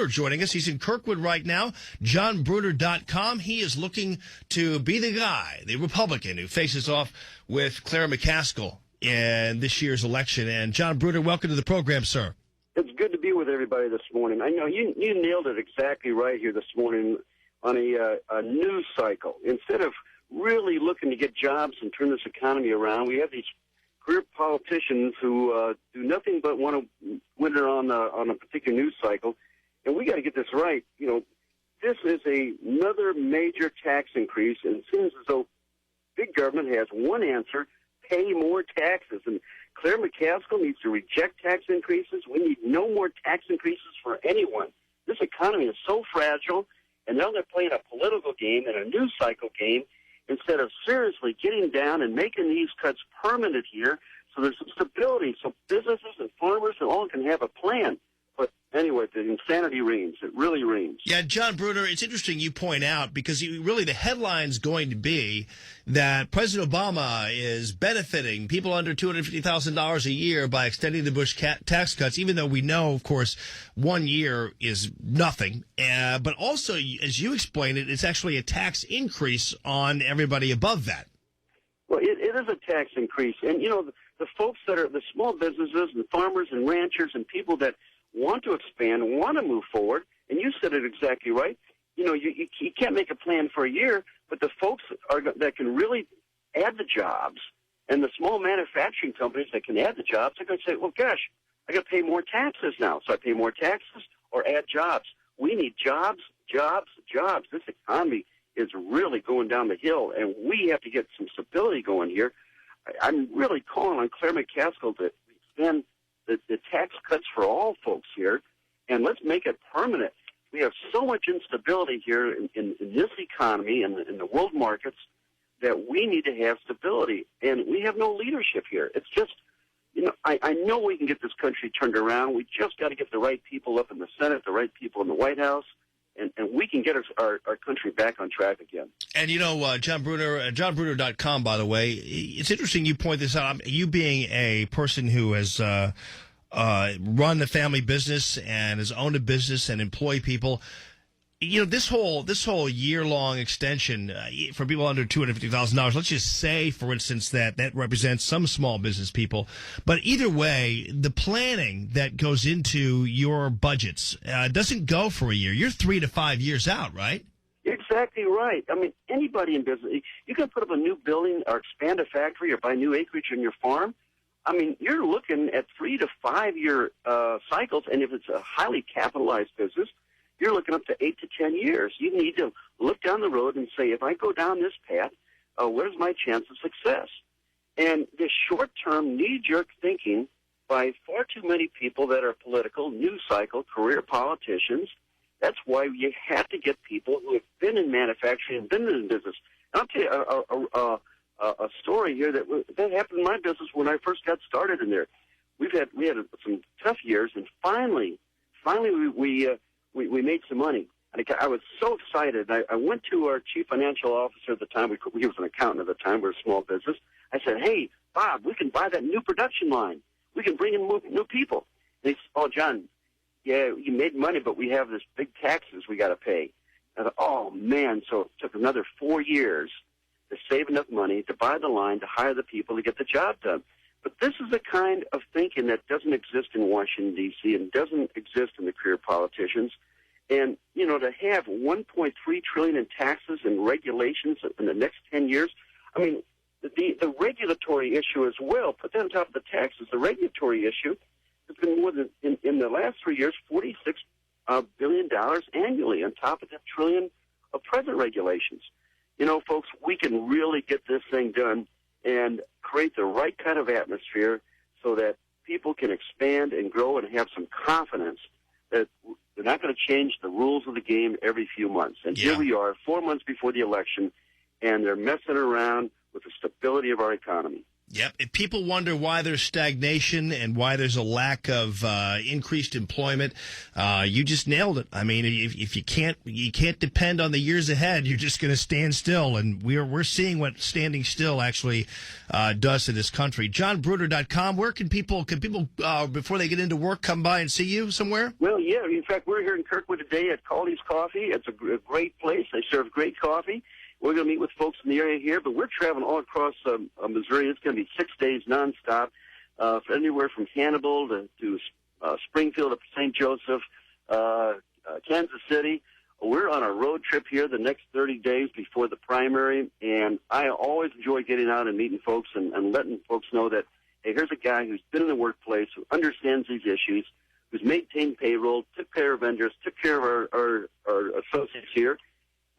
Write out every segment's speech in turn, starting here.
Joining us. He's in Kirkwood right now, johnbrunner.com. He is looking to be the guy, the Republican, who faces off with Claire McCaskill in this year's election. And John Brunner, welcome to the program, sir. It's good to be with everybody this morning. I know you nailed it exactly right here this morning on a news cycle. Instead of really looking to get jobs and turn this economy around, we have these career politicians who do nothing but want to winter on a particular news cycle. And we got to get this right. You know, this is another major tax increase, and it seems as though big government has one answer: pay more taxes. And Claire McCaskill needs to reject tax increases. We need no more tax increases for anyone. This economy is so fragile, and now they're playing a political game and a news cycle game instead of seriously getting down and making these cuts permanent here so there's some stability, so businesses and farmers and all can have a plan. But anyway, the insanity reigns. It really reigns. Yeah, John Brunner, it's interesting you point out, because really the headline's going to be that President Obama is benefiting people under $250,000 a year by extending the Bush tax cuts, even though we know, of course, 1 year is nothing. But also, as you explained it, it's actually a tax increase on everybody above that. Well, it is a tax increase. And, you know, the folks that are the small businesses and farmers and ranchers and people that want to expand, want to move forward, and you said it exactly right. You know, you can't make a plan for a year, but the folks that can really add the jobs and the small manufacturing companies that can add the jobs are going to say, well, gosh, I got to pay more taxes now. So I pay more taxes or add jobs. We need jobs, jobs, jobs. This economy is really going down the hill, and we have to get some stability going here. I'm really calling on Claire McCaskill to extend the tax cuts for all folks here, and let's make it permanent. We have so much instability here in this economy and in the world markets that we need to have stability, and we have no leadership here. It's just, you know, I know we can get this country turned around. We just got to get the right people up in the Senate, the right people in the White House, and we can get our country back on track again. And, you know, John Brunner, johnbrunner.com, by the way, it's interesting you point this out. You being a person who has run a family business and has owned a business and employ people, you know, this whole year-long extension for people under $250,000, let's just say, for instance, that represents some small business people. But either way, the planning that goes into your budgets doesn't go for a year. You're 3 to 5 years out, right? Exactly right. I mean, anybody in business, you can put up a new building or expand a factory or buy new acreage on your farm. I mean, you're looking at 3 to 5 year cycles, and if it's a highly capitalized business, you're looking up to 8 to 10 years. You need to look down the road and say, if I go down this path, what is my chance of success? And this short-term knee-jerk thinking by far too many people that are political, news cycle, career politicians, that's why you have to get people who have been in manufacturing and been in business. And I'll tell you a story here that happened in my business when I first got started in there. We had some tough years, and finally we made some money. And I was so excited. I went to our chief financial officer at the time. He was an accountant at the time. We were a small business. I said, hey, Bob, we can buy that new production line. We can bring in new people. And he said, oh, John, yeah, you made money, but we have this big taxes we got to pay. I thought, oh, man. So it took another 4 years to save enough money to buy the line, to hire the people, to get the job done. But this is the kind of thinking that doesn't exist in Washington, D.C., and doesn't exist in the career politicians. And, you know, to have $1.3 trillion in taxes and regulations in the next 10 years, I mean, the regulatory issue as well, put that on top of the taxes, the regulatory issue has been more than, in the last 3 years, $46 billion annually on top of that trillion of present regulations. You know, folks, we can really get this thing done and create the right kind of atmosphere so that people can expand and grow and have some confidence that they're not going to change the rules of the game every few months. And Here we are, 4 months before the election, and they're messing around with the stability of our economy. Yep. If people wonder why there's stagnation and why there's a lack of increased employment, you just nailed it. I mean, if you can't depend on the years ahead, you're just going to stand still. And we're seeing what standing still actually does to this country. JohnBrunner.com. Where can people before they get into work come by and see you somewhere? Well, yeah. In fact, we're here in Kirkwood today at Cawley's Coffee. It's a great place. They serve great coffee. We're going to meet with folks in the area here, but we're traveling all across Missouri. It's going to be 6 days nonstop, anywhere from Hannibal to Springfield to St. Joseph, Kansas City. We're on a road trip here the next 30 days before the primary, and I always enjoy getting out and meeting folks and letting folks know that, hey, here's a guy who's been in the workplace, who understands these issues, who's maintained payroll, took care of vendors, took care of our associates here.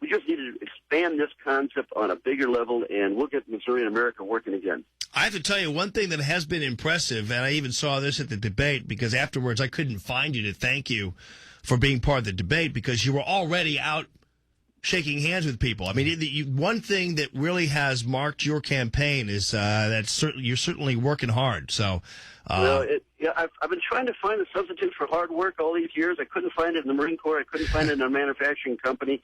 We just need to expand this concept on a bigger level, and we'll get Missouri and America working again. I have to tell you, one thing that has been impressive, and I even saw this at the debate, because afterwards I couldn't find you to thank you for being part of the debate, because you were already out shaking hands with people. I mean, one thing that really has marked your campaign is that you're certainly working hard. So, I've been trying to find a substitute for hard work all these years. I couldn't find it in the Marine Corps. I couldn't find it in a manufacturing company.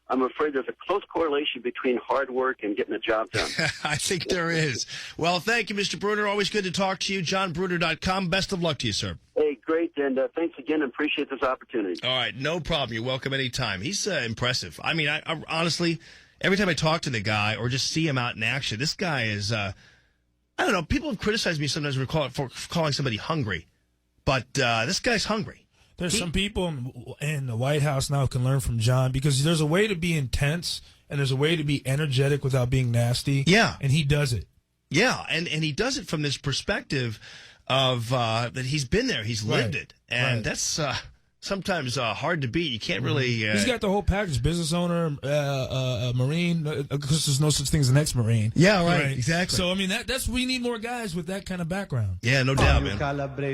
I'm afraid there's a close correlation between hard work and getting the job done. I think there is. Well, thank you, Mr. Brunner. Always good to talk to you. JohnBrunner.com. Best of luck to you, sir. Hey, great, and thanks again. Appreciate this opportunity. All right, no problem. You're welcome anytime. He's impressive. I mean, I honestly, every time I talk to the guy or just see him out in action, this guy is, I don't know, people have criticized me sometimes for calling somebody hungry, but this guy's hungry. There's some people in the White House now who can learn from John, because there's a way to be intense and there's a way to be energetic without being nasty. Yeah. And he does it. Yeah, and he does it from this perspective of that he's been there, he's lived it. And that's sometimes hard to beat. You can't really... he's got the whole package, business owner, Marine, because there's no such thing as an ex-Marine. Yeah, right, exactly. So, I mean, we need more guys with that kind of background. Yeah, no doubt, man.